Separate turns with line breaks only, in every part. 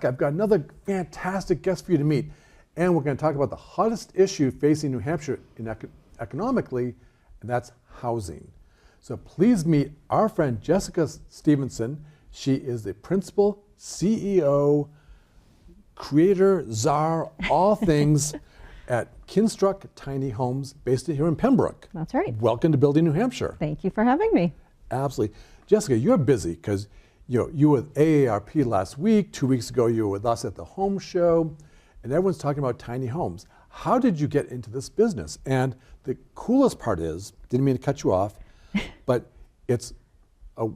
I've got another fantastic guest for you to meet, and we're going to talk about the hottest issue facing New Hampshire economically, and that's housing. So please meet our friend Jessica Stevenson. She is the principal, CEO, creator, czar, all things at Kinstruct Tiny Homes based here in Pembroke.
That's right.
Welcome to Building New Hampshire.
Thank you for having me.
Absolutely. Jessica, you're busy because you were with AARP last week. 2 weeks ago, you were with us at the home show, and everyone's talking about tiny homes. How did you get into this business? And the coolest part is, didn't mean to cut you off, but it's a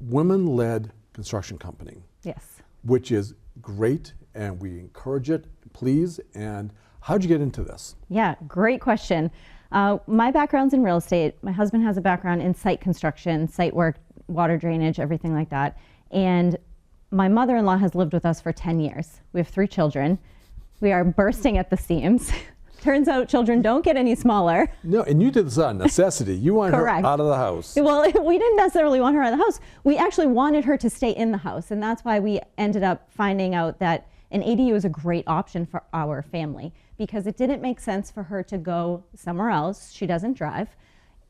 women-led construction company.
Yes.
Which is great, and we encourage it, please. And how'd you get into this?
Yeah, great question. My background's in real estate. My husband has a background in site construction, site work, water drainage, everything like that. And my mother-in-law has lived with us for 10 years. We have 3 children. We are bursting at the seams. Turns out children don't get any smaller.
No, and you did this out of necessity. You wanted her out of the house.
Well, we didn't necessarily want her out of the house. We actually wanted her to stay in the house. And that's why we ended up finding out that an ADU is a great option for our family, because it didn't make sense for her to go somewhere else. She doesn't drive.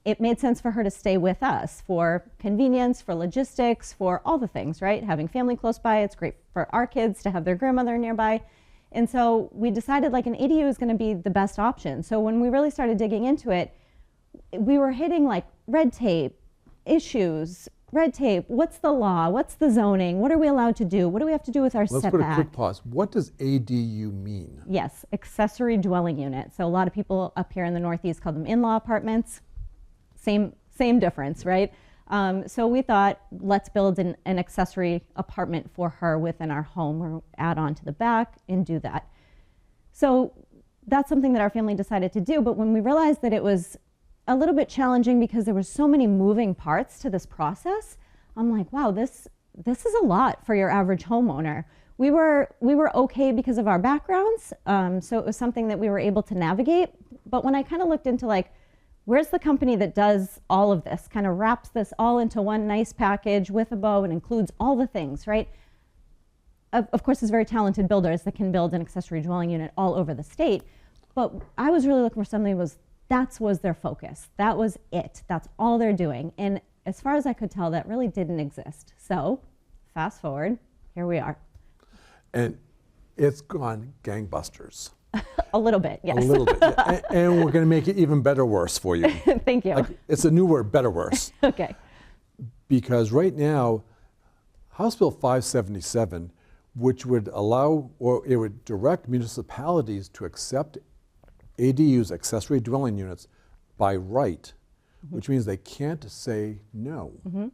It made sense for her to stay with us for convenience, for logistics, for all the things, right? Having family close by, it's great for our kids to have their grandmother nearby. And so we decided like an ADU is going to be the best option. So when we really started digging into it, we were hitting like red tape, issues, what's the law, what's the zoning, what are we allowed to do, what do we have to do with our setback?
Let's put a quick pause. What does ADU mean?
Yes, accessory dwelling unit. So a lot of people up here in the Northeast call them in-law apartments. Same difference, right? So we thought, let's build an accessory apartment for her within our home, or add on to the back and do that. So that's something that our family decided to do. But when we realized that it was a little bit challenging because there were so many moving parts to this process, I'm like, wow, this is a lot for your average homeowner. We were okay because of our backgrounds. So it was something that we were able to navigate. But when I kind of looked into like, where's the company that does all of this, kind of wraps this all into one nice package with a bow and includes all the things, right? Of course, there's very talented builders that can build an accessory dwelling unit all over the state. But I was really looking for somebody that was their focus. That was it. That's all they're doing. And as far as I could tell, that really didn't exist. So fast forward, here we are.
And it's gone gangbusters.
A little bit, yes.
A little bit. Yeah. And we're going to make it even better worse for you.
Thank you.
Like, it's a new word, better worse.
Okay.
Because right now, House Bill 577, which would allow, or it would direct municipalities to accept ADUs, accessory dwelling units, by right, which means they can't say no.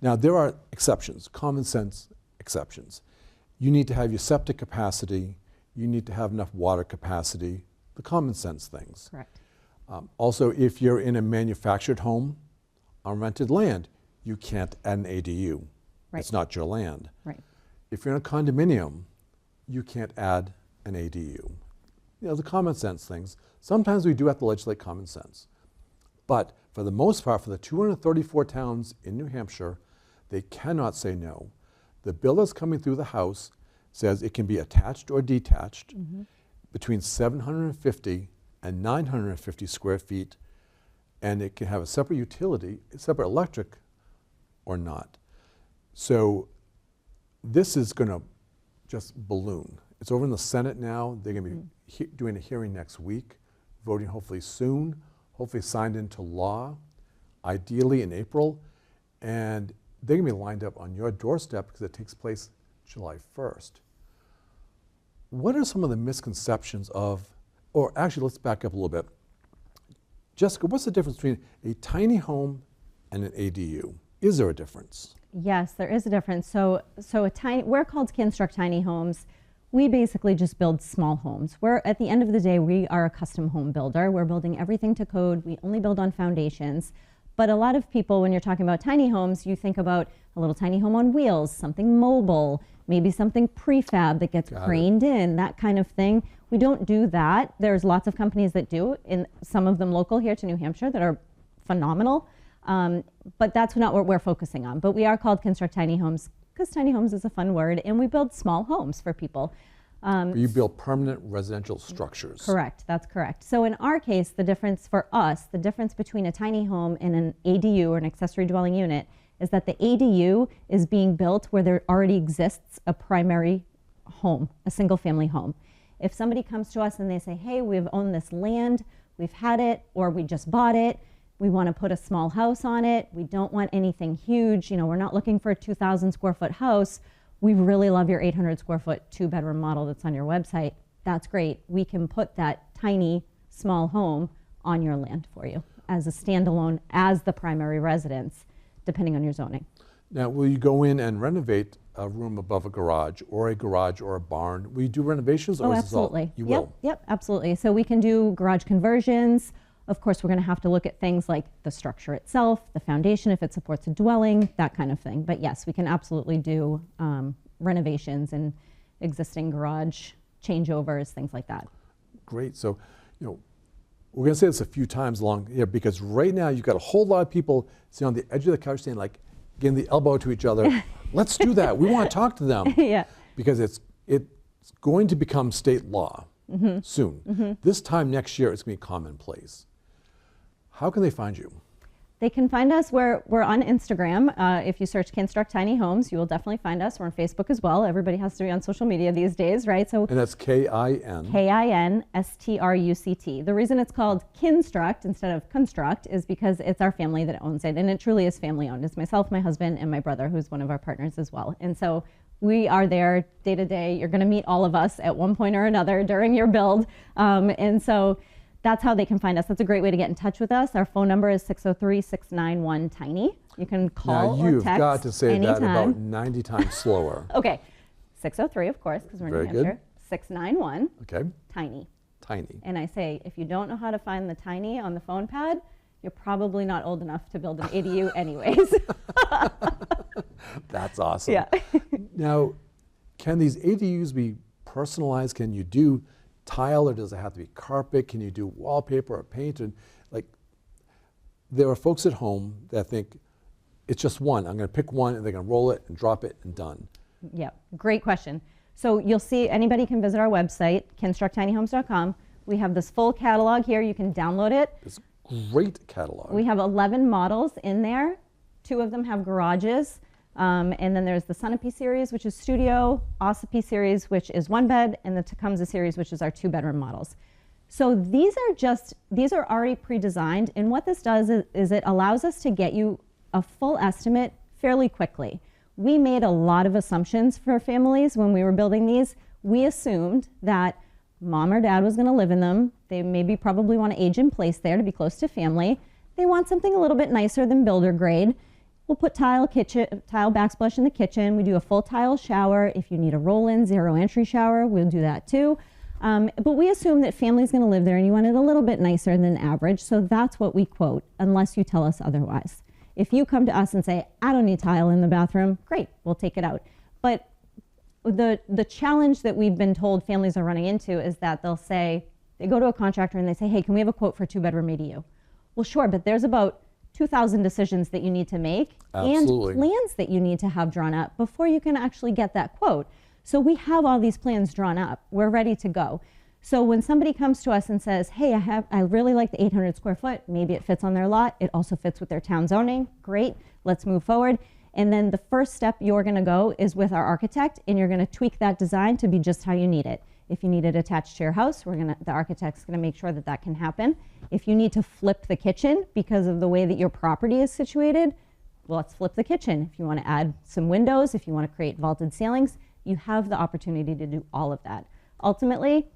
Now, there are exceptions, common sense exceptions. You need to have your septic capacity. You need to have enough water capacity, the common sense things.
Correct.
Also, if you're in a manufactured home on rented land, you can't add an ADU.
Right.
It's not your land.
Right.
If you're in a condominium, you can't add an ADU. The common sense things. Sometimes we do have to legislate common sense. But for the most part, for the 234 towns in New Hampshire, they cannot say no. The bill that's coming through the House says it can be attached or detached between 750 and 950 square feet, and it can have a separate utility, separate electric or not. So this is going to just balloon. It's over in the Senate now. They're going to be doing a hearing next week, voting hopefully soon, hopefully signed into law, ideally in April, and they're going to be lined up on your doorstep because it takes place July 1st. What are some of the misconceptions of, or actually let's back up a little bit. Jessica, what's the difference between a tiny home and an ADU? Is there a difference?
Yes, there is a difference. So we're called Kinstruct Tiny Homes. We basically just build small homes. At the end of the day, we are a custom home builder. We're building everything to code. We only build on foundations. But a lot of people, when you're talking about tiny homes, you think about a little tiny home on wheels, something mobile, maybe something prefab that gets craned in, that kind of thing. We don't do that. There's lots of companies that do, and some of them local here to New Hampshire that are phenomenal. But that's not what we're focusing on. But we are called Kinstruct Tiny Homes because tiny homes is a fun word, and we build small homes for people.
You build permanent residential structures.
Correct, that's correct. So in our case, the difference for us, the difference between a tiny home and an ADU or an accessory dwelling unit is that the ADU is being built where there already exists a primary home, a single family home. If somebody comes to us and they say, hey, we've owned this land, we've had it, or we just bought it, we want to put a small house on it, we don't want anything huge, we're not looking for a 2,000 square foot house, we really love your 800 square foot 2-bedroom model that's on your website, that's great. We can put that tiny, small home on your land for you as a standalone, as the primary residence, depending on your zoning.
Now, will you go in and renovate a room above a garage or a barn? Will you do renovations? Or
Oh,
is
absolutely.
This all, you
yep,
will?
Yep, absolutely. So we can do garage conversions. Of course, we're going to have to look at things like the structure itself, the foundation, if it supports a dwelling, that kind of thing. But yes, we can absolutely do renovations and existing garage changeovers, things like that.
Great. So, we're going to say this a few times along here because right now you've got a whole lot of people sitting on the edge of the couch saying, like, giving the elbow to each other. Let's do that. We want to talk to them.
Yeah.
Because it's going to become state law soon. This time next year, it's going to be commonplace. How can they find you?
They can find us. We're on Instagram. If you search Kinstruct Tiny Homes, you will definitely find us. We're on Facebook as well. Everybody has to be on social media these days, right? So
And that's K-I-N.
Kinstruct. The reason it's called Kinstruct instead of Construct is because it's our family that owns it, and it truly is family owned. It's myself, my husband, and my brother, who's one of our partners as well. And so we are there day to day. You're going to meet all of us at one point or another during your build. And so that's how they can find us. That's a great way to get in touch with us. Our phone number is 603-691-TINY. You can call
Now,
or
you've
text
got to say
anytime.
that about 90 times slower.
Okay. 603, of course, because we're in
Very
New
good.
Hampshire. 691,
Okay.
TINY.
Tiny.
And I say, if you don't know how to find the TINY on the phone pad, you're probably not old enough to build an ADU anyways.
That's awesome.
Yeah.
Now, can these ADUs be personalized? Can you do tile, or does it have to be carpet? Can you do wallpaper or paint? And there are folks at home that think it's just one. I'm going to pick one, and they're going to roll it and drop it and done.
Yeah, great question. So you'll see, anybody can visit our website, kinstructtinyhomes.com. We have this full catalog here. You can download it.
It's a great catalog.
We have 11 models in there. 2 of them have garages. And then there's the Sunapee series, which is studio, Ossipee series, which is 1 bed, and the Tecumseh series, which is our 2-bedroom models. So these are already pre-designed, and what this does is it allows us to get you a full estimate fairly quickly. We made a lot of assumptions for families when we were building these. We assumed that mom or dad was going to live in them. They maybe probably want to age in place there to be close to family. They want something a little bit nicer than builder grade. We'll put tile backsplash in the kitchen. We do a full tile shower. If you need a roll-in, 0 entry shower, we'll do that too. But we assume that family's going to live there and you want it a little bit nicer than average, so that's what we quote, unless you tell us otherwise. If you come to us and say, I don't need tile in the bathroom, great, we'll take it out. But the challenge that we've been told families are running into is that they go to a contractor and they say, hey, can we have a quote for a 2-bedroom ADU? Well, sure, but there's about 2,000 decisions that you need to make.
Absolutely.
And plans that you need to have drawn up before you can actually get that quote. So we have all these plans drawn up. We're ready to go. So when somebody comes to us and says, hey, I really like the 800 square foot, maybe it fits on their lot, it also fits with their town zoning, great, let's move forward. And then the first step you're going to go is with our architect, and you're going to tweak that design to be just how you need it. If you need it attached to your house, the architect's going to make sure that that can happen. If you need to flip the kitchen because of the way that your property is situated, well, let's flip the kitchen. If you want to add some windows, if you want to create vaulted ceilings, you have the opportunity to do all of that. Ultimately,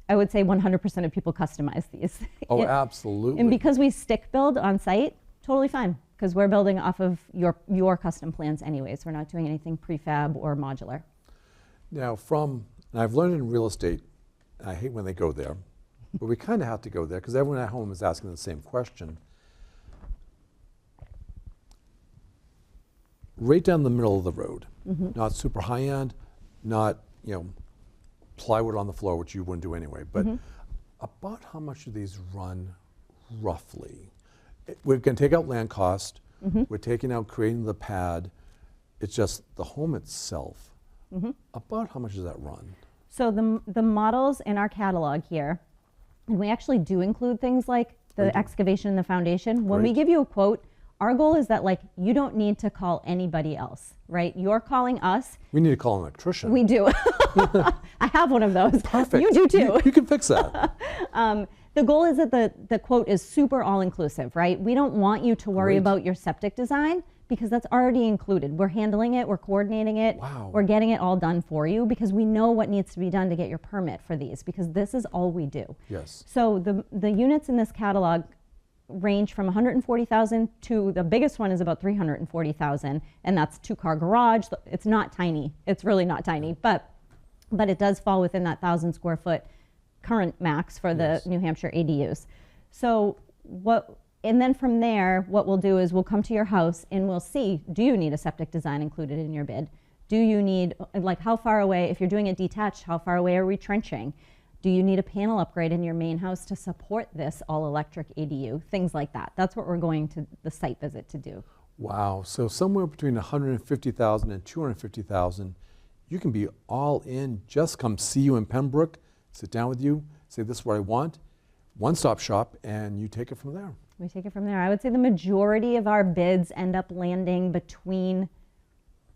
I would say 100% of people customize these.
Oh, absolutely.
And because we stick build on site, totally fine, because we're building off of your custom plans anyways. We're not doing anything prefab or modular.
Now, I've learned in real estate, and I hate when they go there, but we kind of have to go there because everyone at home is asking the same question. Right down the middle of the road, not super high end, not plywood on the floor, which you wouldn't do anyway, but about how much do these run roughly? We're going to take out land cost, we're taking out creating the pad, It's just the home itself. About how much does that run?
So the models in our catalog here, and we actually do include things like the excavation and the foundation. When we
Great.
give you a quote, our goal is that like you don't need to call anybody else, right? You're calling us.
We need to call an electrician.
We do. I have one of those.
Perfect.
You do too.
You can fix that.
The goal is that the quote is super all-inclusive, right? We don't want you to worry
Great.
about your septic design because that's already included. We're handling it, we're coordinating it,
Wow.
we're getting it all done for you because we know what needs to be done to get your permit for these because this is all we do.
Yes.
So the units in this catalog range from 140,000 to the biggest one is about 340,000, and that's 2-car garage. It's not tiny. It's really not tiny, but it does fall within that 1,000 square foot current max for the
Yes.
New Hampshire ADUs. So and then from there, what we'll do is we'll come to your house and we'll see, do you need a septic design included in your bid? Do you need, like how far away, if you're doing it detached, how far away are we trenching? Do you need a panel upgrade in your main house to support this all-electric ADU? Things like that. That's what we're going to the site visit to do.
Wow. So somewhere between 150,000 and 250,000, you can be all in. Just come see you in Pembroke, sit down with you, say this is what I want, one-stop shop, and you take it from there.
We take it from there. I would say the majority of our bids end up landing between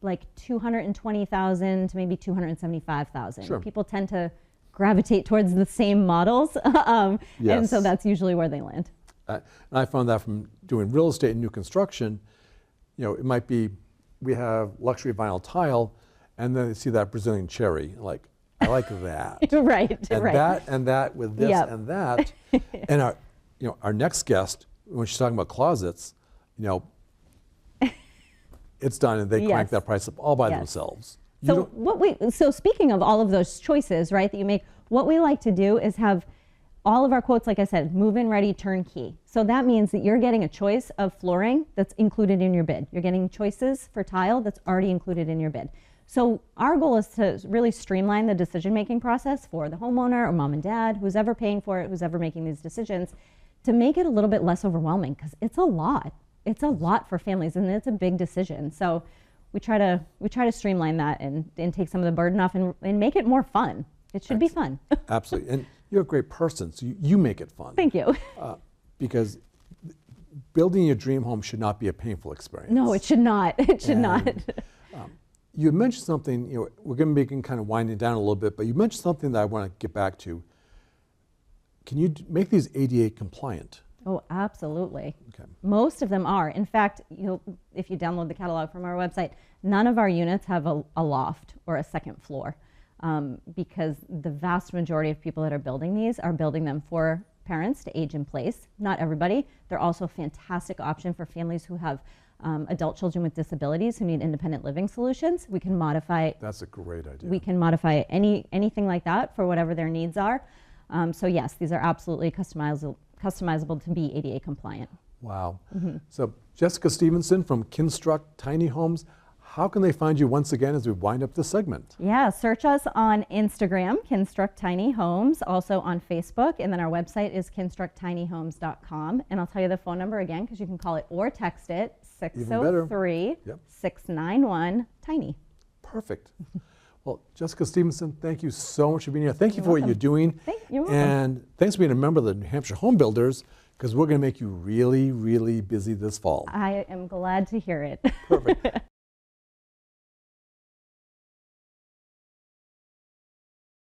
like 220,000 to maybe 275,000.
Sure.
People tend to gravitate towards the same models, and
Yes.
so that's usually where they land.
And I found that from doing real estate and new construction, it might be, we have luxury vinyl tile, and then they see that Brazilian cherry, like, I like that.
Right,
And
right.
that with this
Yep.
and that. And our next guest, when she's talking about closets, it's done and they crank
Yes.
that price up all by
Yes.
themselves. You
So speaking of all of those choices, right, that you make, what we like to do is have all of our quotes, like I said, move-in ready, turnkey. So that means that you're getting a choice of flooring that's included in your bid. You're getting choices for tile that's already included in your bid. So our goal is to really streamline the decision-making process for the homeowner or mom and dad, who's ever paying for it, who's ever making these decisions, to make it a little bit less overwhelming because it's a lot. It's a lot for families and it's a big decision. So we try to streamline that and take some of the burden off and make it more fun. It should be fun.
Absolutely. And you're a great person, so you make it fun.
Thank you.
Because building your dream home should not be a painful experience.
No, it should not. It should not.
You mentioned something, we're going to be kind of winding down a little bit, but you mentioned something that I want to get back to. Can you make these ADA compliant?
Oh, absolutely.
Okay.
Most of them are. In fact, if you download the catalog from our website, none of our units have a loft or a second floor because the vast majority of people that are building these are building them for parents to age in place. Not everybody. They're also a fantastic option for families who have adult children with disabilities who need independent living solutions. We can modify.
That's a great idea.
We can modify anything like that for whatever their needs are. So yes, these are absolutely customizable to be ADA compliant.
Wow. So Jessica Stevenson from Kinstruct Tiny Homes, how can they find you once again as we wind up this segment?
Yeah, search us on Instagram, Kinstruct Tiny Homes, also on Facebook, and then our website is kinstructtinyhomes.com. And I'll tell you the phone number again because you can call it or text it, 603-691-TINY.
Perfect. Well, Jessica Stevenson, thank you so much for being here. Thank you for what you're doing.
You're welcome.
And thanks for being a member of the New Hampshire Home Builders, because we're going to make you really, really busy this fall.
I am glad to hear it.
Perfect.